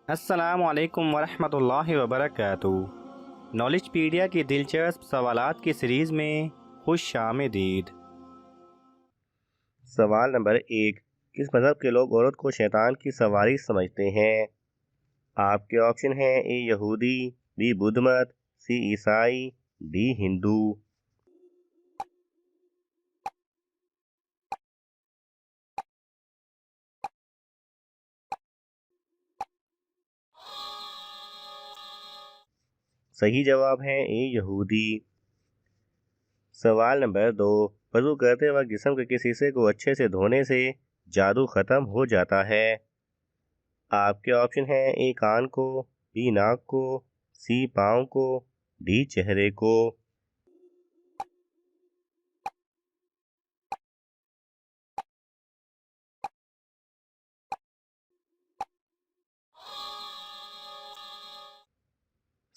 السلام علیکم ورحمۃ اللہ وبرکاتہ۔ نالج پیڈیا کی دلچسپ سوالات کی سیریز میں خوش آمدید۔ سوال نمبر 1، کس مذہب کے لوگ عورت کو شیطان کی سواری سمجھتے ہیں؟ آپ کے آپشن ہیں: اے یہودی، بی بدھ مت، سی عیسائی، ڈی ہندو۔ صحیح جواب ہے اے یہودی۔ سوال نمبر 2، وضو کرتے وقت جسم کے کس حصے کو اچھے سے دھونے سے جادو ختم ہو جاتا ہے؟ آپ کے آپشن ہیں: اے کان کو، بی ناک کو، سی پاؤں کو، ڈی چہرے کو۔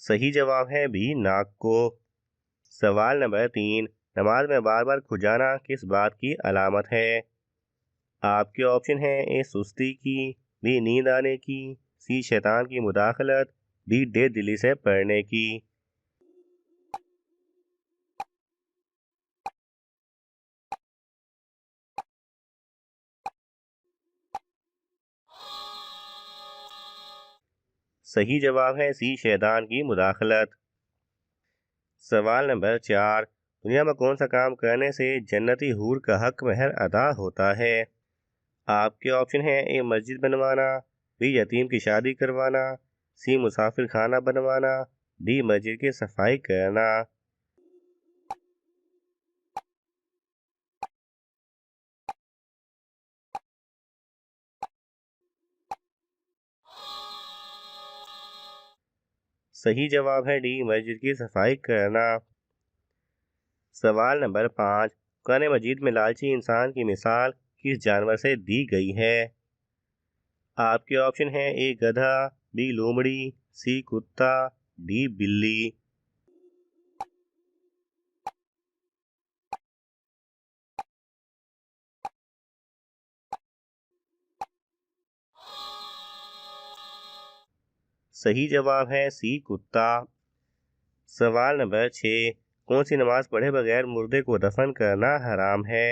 صحیح جواب ہے بی ناک کو۔ سوال نمبر 3، نماز میں بار بار کھجانا کس بات کی علامت ہے؟ آپ کے آپشن ہیں: اے سستی کی، بی نیند آنے کی، سی شیطان کی مداخلت، ڈی دیر دلی سے پڑھنے کی۔ صحیح جواب ہے سی شیطان کی مداخلت۔ سوال نمبر 4، دنیا میں کون سا کام کرنے سے جنتی حور کا حق مہر ادا ہوتا ہے؟ آپ کے آپشن ہیں: اے مسجد بنوانا، بی یتیم کی شادی کروانا، سی مسافر خانہ بنوانا، ڈی مسجد کی صفائی کرنا۔ صحیح جواب ہے ڈی مسجد کی صفائی کرنا۔ سوال نمبر 5، قرآن مجید میں لالچی انسان کی مثال کس جانور سے دی گئی ہے؟ آپ کے آپشن ہیں: اے گدھا، بی لومڑی، سی کتا، ڈی بلی۔ صحیح جواب ہے سی کتا۔ سوال نمبر 6، کون سی نماز پڑھے بغیر مردے کو دفن کرنا حرام ہے؟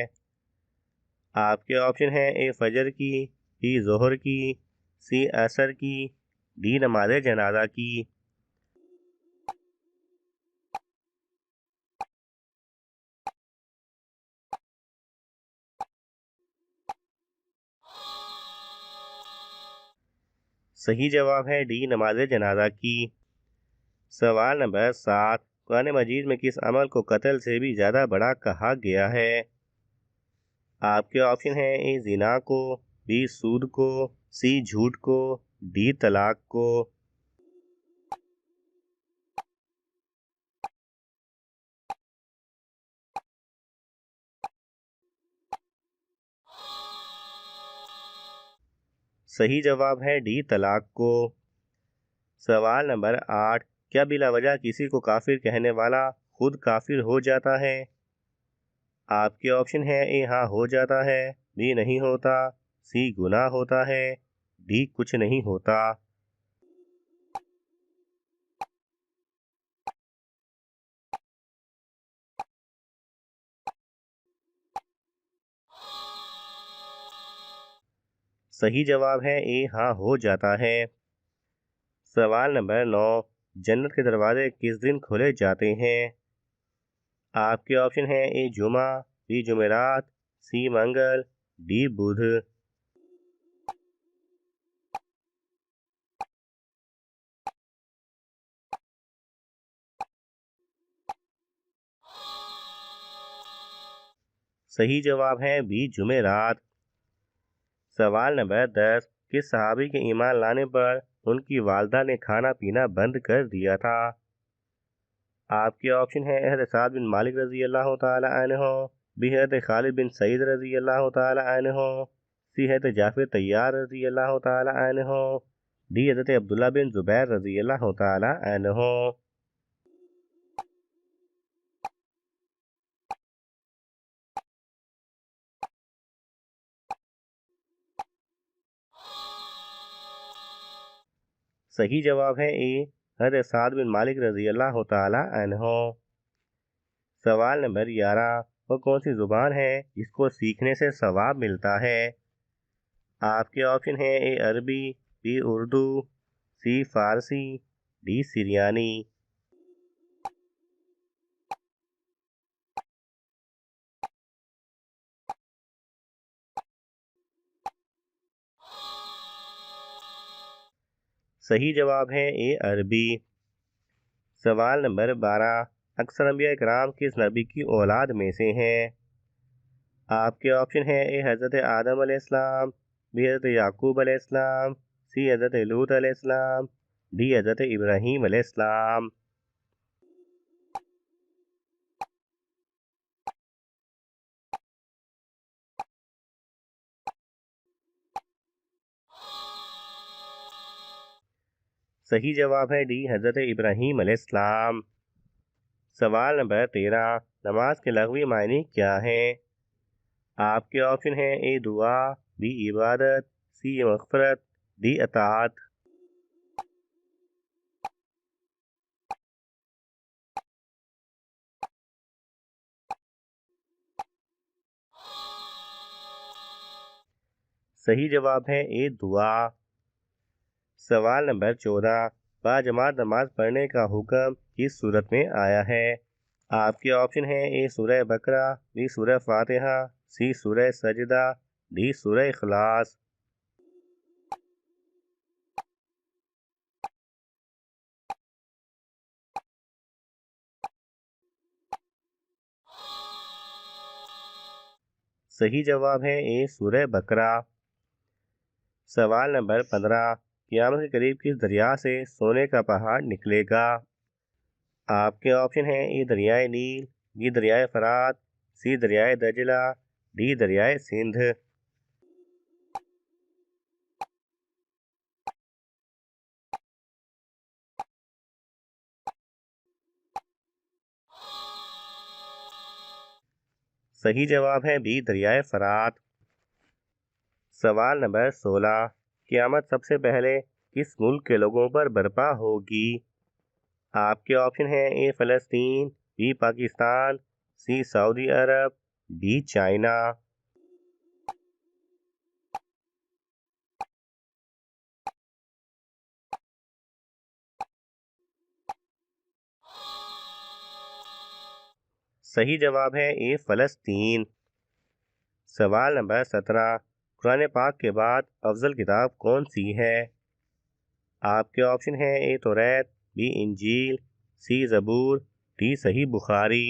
آپ کے آپشن ہیں: اے فجر کی، بی ظہر کی، سی عصر کی، ڈی نماز جنازہ کی۔ صحیح جواب ہے ڈی نماز جنازہ کی۔ سوال نمبر 7، قرآن مجید میں کس عمل کو قتل سے بھی زیادہ بڑا کہا گیا ہے؟ آپ کے آپشن ہیں: اے زنا کو، بی سود کو، سی جھوٹ کو، ڈی طلاق کو۔ صحیح جواب ہے ڈی طلاق کو۔ سوال نمبر 8، کیا بلا وجہ کسی کو کافر کہنے والا خود کافر ہو جاتا ہے؟ آپ کے آپشن ہیں: اے ہاں ہو جاتا ہے، بی نہیں ہوتا، سی گناہ ہوتا ہے، ڈی کچھ نہیں ہوتا۔ صحیح جواب ہے اے ہاں ہو جاتا ہے۔ سوال نمبر 9، جنت کے دروازے کس دن کھولے جاتے ہیں؟ آپ کے آپشن ہیں: اے جمعہ، بی جمعرات، سی منگل، ڈی بدھ۔ صحیح جواب ہے بی جمعرات۔ سوال نمبر 10، کس صحابی کے ایمان لانے پر ان کی والدہ نے کھانا پینا بند کر دیا تھا؟ آپ کے آپشن ہیں: حضرت سعد بن مالک رضی اللہ تعالی عنہ، بی حضرت خالد بن سعید رضی اللہ تعالی عنہ، سی حضرت جعفر طیار رضی اللہ تعالی عنہ، ڈی حضرت عبداللہ بن زبیر رضی اللہ تعالی عنہ۔ صحیح جواب ہے اے حضرت سعد بن مالک رضی اللہ تعالی عنہ۔ سوال نمبر 11، وہ کون سی زبان ہے جس کو سیکھنے سے ثواب ملتا ہے؟ آپ کے آپشن ہیں اے عربی، بی اردو، سی فارسی، ڈی سریانی۔ صحیح جواب ہے اے عربی۔ سوال نمبر 12، اکثر انبیاء کرام کس نبی کی اولاد میں سے ہیں؟ آپ کے آپشن ہیں اے حضرت آدم علیہ السلام، بی حضرت یعقوب علیہ السلام، سی حضرت لوط علیہ السلام، ڈی حضرت ابراہیم علیہ السلام۔ صحیح جواب ہے ڈی حضرت ابراہیم علیہ السلام۔ سوال نمبر 13، نماز کے لغوی معنی کیا ہیں؟ آپ کے آپشن ہیں اے دعا، بی عبادت، سی مغفرت، ڈی اطاعت۔ صحیح جواب ہے اے دعا۔ سوال نمبر 14، باجماعت نماز پڑھنے کا حکم کس صورت میں آیا ہے؟ آپ کے آپشن ہیں اے سورہ بقرہ، بی سورہ فاتحہ، سی سورہ سجدہ، ڈی سورہ اخلاص۔ صحیح جواب ہے اے سورہ بقرہ۔ سوال نمبر 15، قیامت کے قریب کس دریا سے سونے کا پہاڑ نکلے گا؟ آپ کے آپشن ہیں اے دریائے نیل، بی دریائے فرات، سی دریائے دجلہ، ڈی دریائے سندھ۔ صحیح جواب ہے بی دریائے فرات۔ سوال نمبر 16، قیامت سب سے پہلے کس ملک کے لوگوں پر برپا ہوگی؟ آپ کے آپشن ہیں اے فلسطین، بی پاکستان، سی سعودی عرب، ڈی چائنا۔ صحیح جواب ہے اے فلسطین۔ سوال نمبر 17، قرآن پاک کے بعد افضل کتاب کون سی ہے؟ آپ کے آپشن ہیں اے توریت، بی انجیل، سی زبور، ڈی صحیح بخاری۔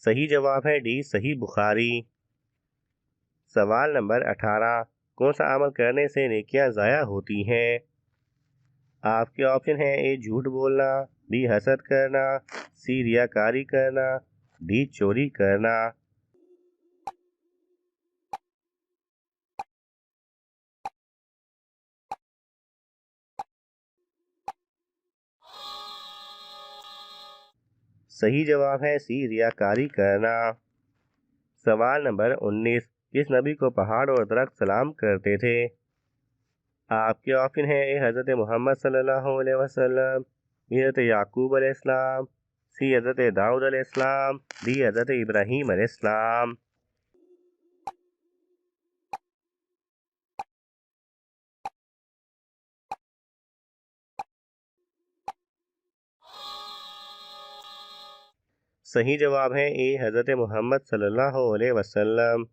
صحیح جواب ہے ڈی صحیح بخاری۔ سوال نمبر 18، کون سا عمل کرنے سے نیکیاں ضائع ہوتی ہیں؟ آپ کے آپشن ہیں اے جھوٹ بولنا، بی حسد کرنا، سی ریاکاری کرنا، ڈی چوری کرنا۔ صحیح جواب ہے سی ریاکاری کرنا۔ سوال نمبر 19، کس نبی کو پہاڑ اور درخت سلام کرتے تھے؟ آپ کے آپشن ہیں اے حضرت محمد صلی اللہ علیہ وسلم، بی حضرت یعقوب علیہ السلام، سی حضرت داؤد علیہ السلام، ڈی حضرت ابراہیم علیہ السلام۔ صحیح جواب ہے اے حضرت محمد صلی اللہ علیہ وسلم۔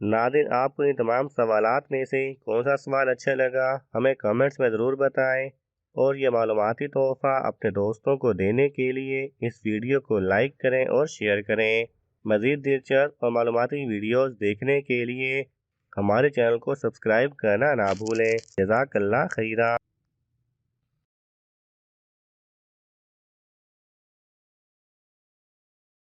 ناظرین، آپ کو ان تمام سوالات میں سے کون سا سوال اچھا لگا ہمیں کمنٹس میں ضرور بتائیں، اور یہ معلوماتی تحفہ اپنے دوستوں کو دینے کے لیے اس ویڈیو کو لائک کریں اور شیئر کریں۔ مزید دلچسپ اور معلوماتی ویڈیوز دیکھنے کے لیے ہمارے چینل کو سبسکرائب کرنا نہ بھولیں۔ جزاک اللہ خیرہ۔